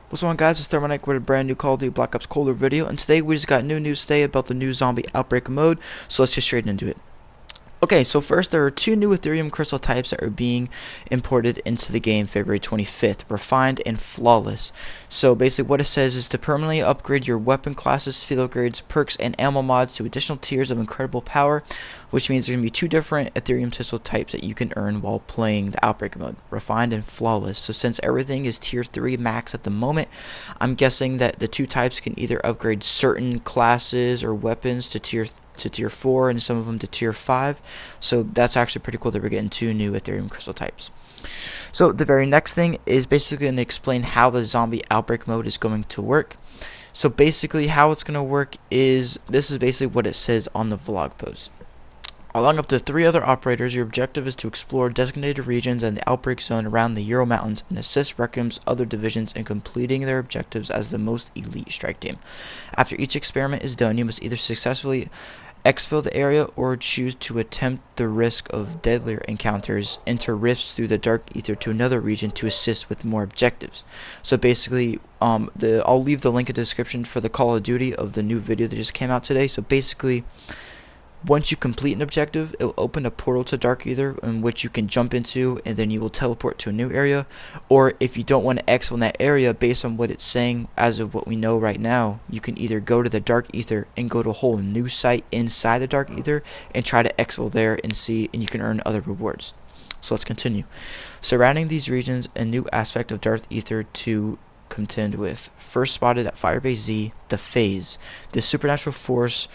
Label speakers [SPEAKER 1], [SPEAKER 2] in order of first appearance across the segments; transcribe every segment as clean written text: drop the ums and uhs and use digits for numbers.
[SPEAKER 1] What's going on, guys? It's Thermonic with a brand new Call of Duty Black Ops Colder video, and today we just got new news today about the new zombie outbreak mode, so let's get straight into it. Okay, so first there are two new Ethereum crystal types that are being imported into the game February 25th, Refined and Flawless. So basically what it says is to permanently upgrade your weapon classes, field upgrades, perks, and ammo mods to additional tiers of incredible power, which means there's going to be two different Ethereum crystal types that you can earn while playing the Outbreak mode, Refined and Flawless. So since everything is tier 3 max at the moment, I'm guessing that the two types can either upgrade certain classes or weapons to tier 4 and some of them to tier 5. So that's actually pretty cool that we're getting two new Ethereum crystal types. So the very next thing is basically going to explain how the zombie outbreak mode is going to work. So basically how it's going to work is, this is basically what it says on the vlog post. Along up to 3 other operators, your objective is to explore designated regions and the outbreak zone around the Euro Mountains and assist Requiem's other divisions in completing their objectives as the most elite strike team. After each experiment is done, you must either successfully exfil the area or choose to attempt the risk of deadlier encounters, enter rifts through the dark ether to another region to assist with more objectives. So basically, I'll leave the link in the description for the Call of Duty of the new video that just came out today. So basically, once you complete an objective, it'll open a portal to Dark Ether in which you can jump into, and then you will teleport to a new area. Or if you don't want to exfil in that area, based on what it's saying as of what we know right now, you can either go to the Dark Ether and go to a whole new site inside the Dark Ether and try to exfil there and see, and you can earn other rewards. So let's continue. Surrounding these regions, a new aspect of Dark Ether to contend with. First spotted at Firebase Z, the Phase. This supernatural force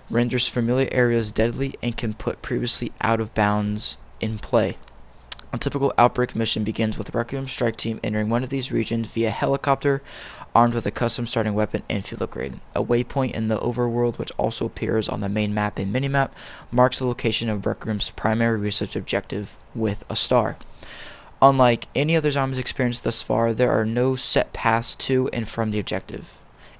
[SPEAKER 1] renders familiar areas deadly and can put previously out of bounds in play. A typical outbreak mission begins with Requiem strike team entering one of these regions via helicopter, armed with a custom starting weapon and field upgrade. A waypoint in the overworld, which also appears on the main map and minimap, marks the location of Requiem's primary research objective with a star. Unlike any other zombies experienced thus far, there are no set paths to and from the objective.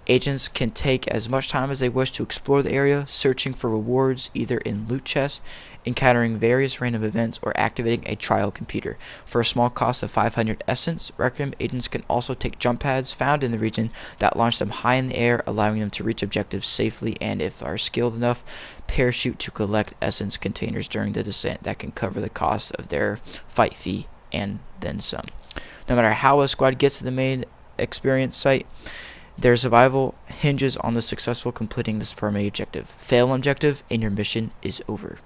[SPEAKER 1] Agents can take as much time as they wish to explore the area, searching for rewards either in loot chests, encountering various random events, or activating a trial computer. For a small cost of 500 essence, Requiem agents can also take jump pads found in the region that launch them high in the air, allowing them to reach objectives safely, and if are skilled enough, parachute to collect essence containers during the descent that can cover the cost of their fight fee and then some. No matter how a squad gets to the main experience site, their survival hinges on the successful completing this primary objective. Fail an objective and your mission is over.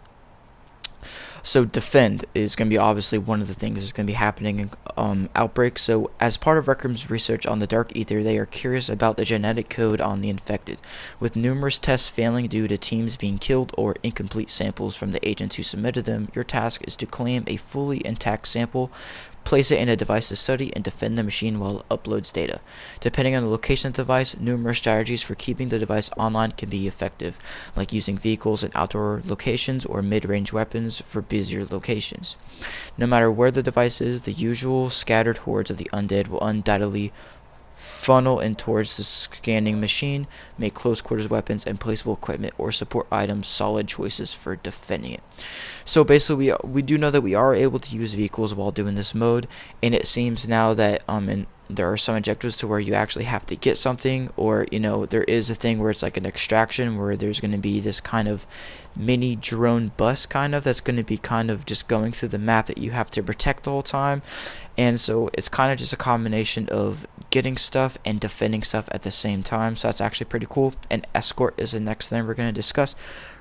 [SPEAKER 1] So defend is going to be obviously one of the things that's going to be happening in Outbreak. So as part of Requiem's research on the Dark Ether, they are curious about the genetic code on the infected. With numerous tests failing due to teams being killed or incomplete samples from the agents who submitted them, your task is to claim a fully intact sample, place it in a device to study, and defend the machine while it uploads data. Depending on the location of the device, numerous strategies for keeping the device online can be effective, like using vehicles in outdoor locations or mid-range weapons for busier locations. No matter where the device is, the usual scattered hordes of the undead will undoubtedly funnel in towards the scanning machine, make close quarters weapons and placeable equipment or support items solid choices for defending it. So basically we do know that we are able to use vehicles while doing this mode, and it seems now that there are some objectives to where you actually have to get something, or there is a thing where it's like an extraction where there's going to be this kind of mini drone bus that's going to be kind of just going through the map that you have to protect the whole time. And so it's kind of just a combination of getting stuff and defending stuff at the same time. So that's actually pretty cool. And escort is the next thing we're going to discuss.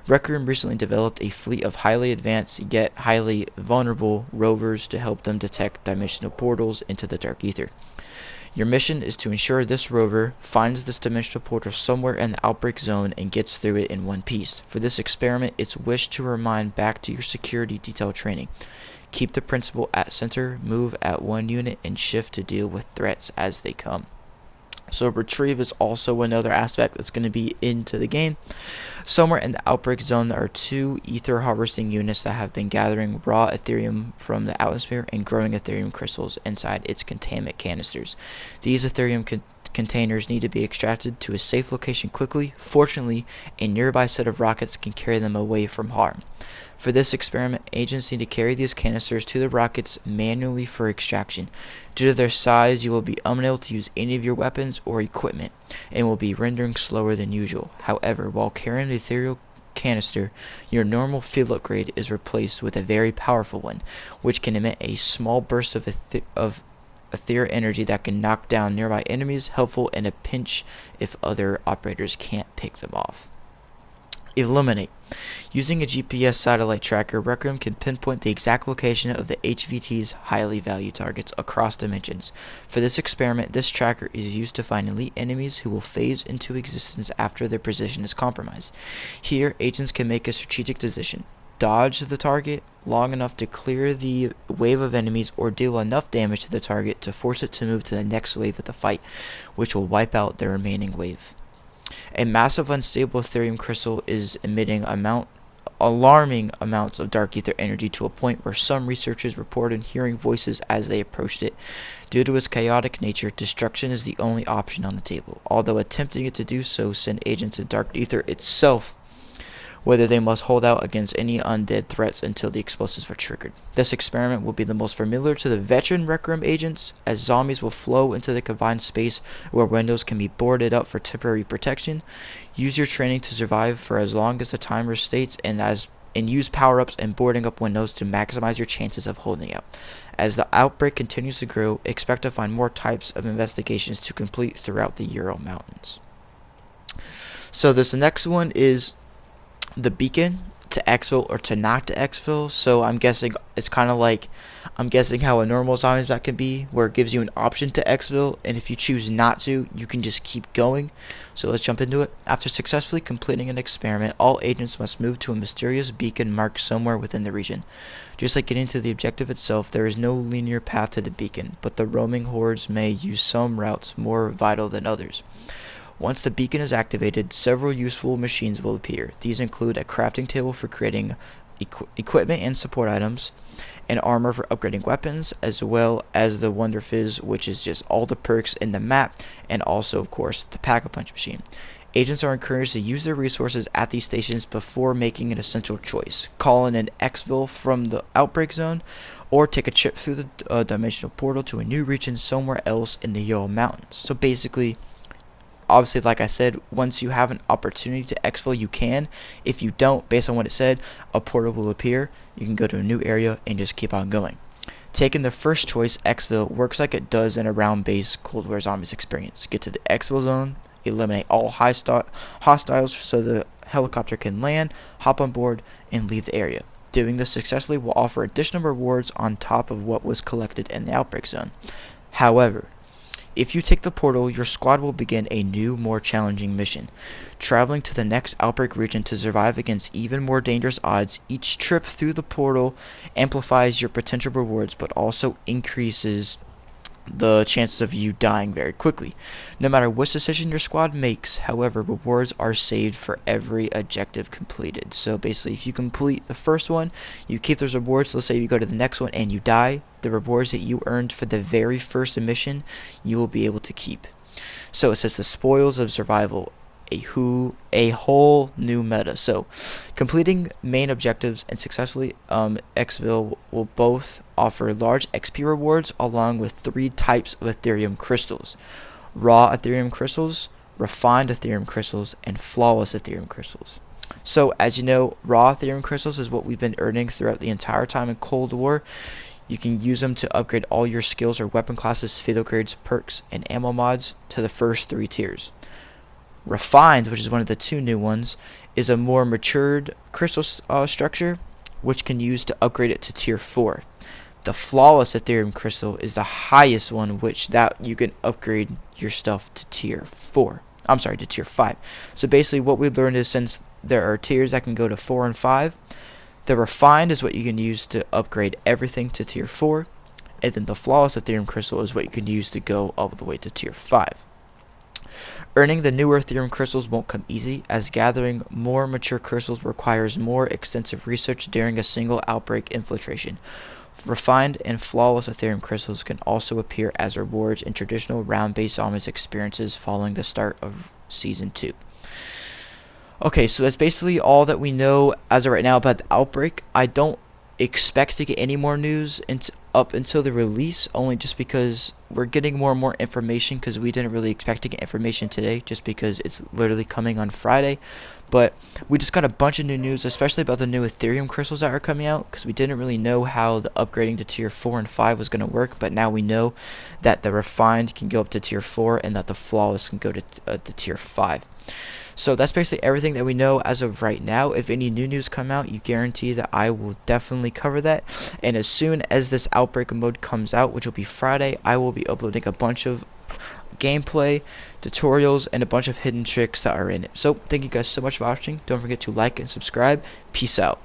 [SPEAKER 1] Requiem recently developed a fleet of highly advanced yet highly vulnerable rovers to help them detect dimensional portals into the Dark Ether. Your mission is to ensure this rover finds this dimensional portal somewhere in the outbreak zone and gets through it in one piece. For this experiment, it's wished to remind back to your security detail training. Keep the principle at center, move at one unit, and shift to deal with threats as they come. So retrieve is also another aspect that's going to be into the game. Somewhere in the outbreak zone, there are 2 ether harvesting units that have been gathering raw Ethereum from the atmosphere and growing Ethereum crystals inside its containment canisters. These Ethereum containers need to be extracted to a safe location quickly. Fortunately, a nearby set of rockets can carry them away from harm. For this experiment, agents need to carry these canisters to the rockets manually for extraction. Due to their size, you will be unable to use any of your weapons or equipment, and will be rendering slower than usual. However, while carrying the ethereal canister, your normal field upgrade is replaced with a very powerful one, which can emit a small burst of ethereal energy that can knock down nearby enemies, helpful in a pinch if other operators can't pick them off. Eliminate. Using a GPS satellite tracker, Rec Room can pinpoint the exact location of the HVT's highly valued targets across dimensions. For this experiment, this tracker is used to find elite enemies who will phase into existence after their position is compromised. Here, agents can make a strategic decision: dodge the target long enough to clear the wave of enemies, or deal enough damage to the target to force it to move to the next wave of the fight, which will wipe out the remaining wave. A massive unstable Ethereum crystal is emitting alarming amounts of dark ether energy, to a point where some researchers reported hearing voices as they approached it. Due to its chaotic nature, destruction is the only option on the table, although attempting to do so send agents to dark ether itself, whether they must hold out against any undead threats until the explosives are triggered. This experiment will be the most familiar to the veteran Rec Room agents, as zombies will flow into the confined space where windows can be boarded up for temporary protection. Use your training to survive for as long as the timer states, and use power-ups and boarding up windows to maximize your chances of holding out. As the outbreak continues to grow, expect to find more types of investigations to complete throughout the Ural Mountains. So the next one is the beacon to exfil, or to not to exfil. So I'm guessing it's kind of like, I'm guessing how a normal zombie map can be, where it gives you an option to exfil, and if you choose not to, you can just keep going. So let's jump into it. After successfully completing an experiment, all agents must move to a mysterious beacon marked somewhere within the region. Just like getting to the objective itself, there is no linear path to the beacon, but the roaming hordes may use some routes more vital than others. Once the beacon is activated, several useful machines will appear. These include a crafting table for creating equipment and support items, an armor for upgrading weapons, as well as the Wonder Fizz, which is just all the perks in the map, and also, of course, the Pack-a-Punch machine. Agents are encouraged to use their resources at these stations before making an essential choice: call in an exfil from the Outbreak Zone, or take a trip through the dimensional portal to a new region somewhere else in the Ural Mountains. So basically, obviously, like I said, once you have an opportunity to exfil, you can. If you don't, based on what it said, a portal will appear. You can go to a new area and just keep on going. Taking the first choice, exfil, works like it does in a round-based Cold War Zombies experience. Get to the exfil zone, eliminate all hostiles so the helicopter can land, hop on board, and leave the area. Doing this successfully will offer additional rewards on top of what was collected in the Outbreak Zone. However, if you take the portal, your squad will begin a new, more challenging mission. Traveling to the next Outbreak region to survive against even more dangerous odds, each trip through the portal amplifies your potential rewards, but also increases the chances of you dying very quickly. No matter which decision your squad makes, however, rewards are saved for every objective completed. So basically, if you complete the first one, you keep those rewards. Let's say you go to the next one and you die, the rewards that you earned for the very first mission, you will be able to keep. So it says the spoils of survival, a whole new meta. So completing main objectives and successfully exfil will both offer large XP rewards, along with 3 types of Ethereum crystals: raw Ethereum crystals, refined Ethereum crystals, and flawless Ethereum crystals. So as you know, raw Ethereum crystals is what we've been earning throughout the entire time in Cold War. You can use them to upgrade all your skills or weapon classes, field upgrades, perks, and ammo mods to the first 3 tiers. Refined, which is one of the 2 new ones, is a more matured crystal structure, which can use to upgrade it to tier 4. The flawless Ethereum crystal is the highest one, which that you can upgrade your stuff to tier 4. I'm sorry, to tier 5. So basically what we've learned is, since there are tiers that can go to 4 and 5, the refined is what you can use to upgrade everything to tier 4, and then the flawless Ethereum crystal is what you can use to go all the way to tier 5. Earning the newer Ethereum crystals won't come easy, as gathering more mature crystals requires more extensive research during a single outbreak infiltration. Refined and flawless Ethereum crystals can also appear as rewards in traditional round-based zombies experiences following the start of Season 2. Okay, so that's basically all that we know as of right now about the Outbreak. I don't expect to get any more news up until the release, only just because we're getting more and more information, because we didn't really expect to get information today, just because it's literally coming on Friday. But we just got a bunch of new news, especially about the new Ethereum crystals that are coming out, because we didn't really know how the upgrading to tier 4 and 5 was going to work, but now we know that the refined can go up to tier 4 and that the flawless can go to tier 5. So that's basically everything that we know as of right now. If any new news come out, you guarantee that I will definitely cover that. And as soon as this Outbreak mode comes out, which will be Friday, I will be uploading a bunch of gameplay, tutorials, and a bunch of hidden tricks that are in it. So thank you guys so much for watching. Don't forget to like and subscribe. Peace out.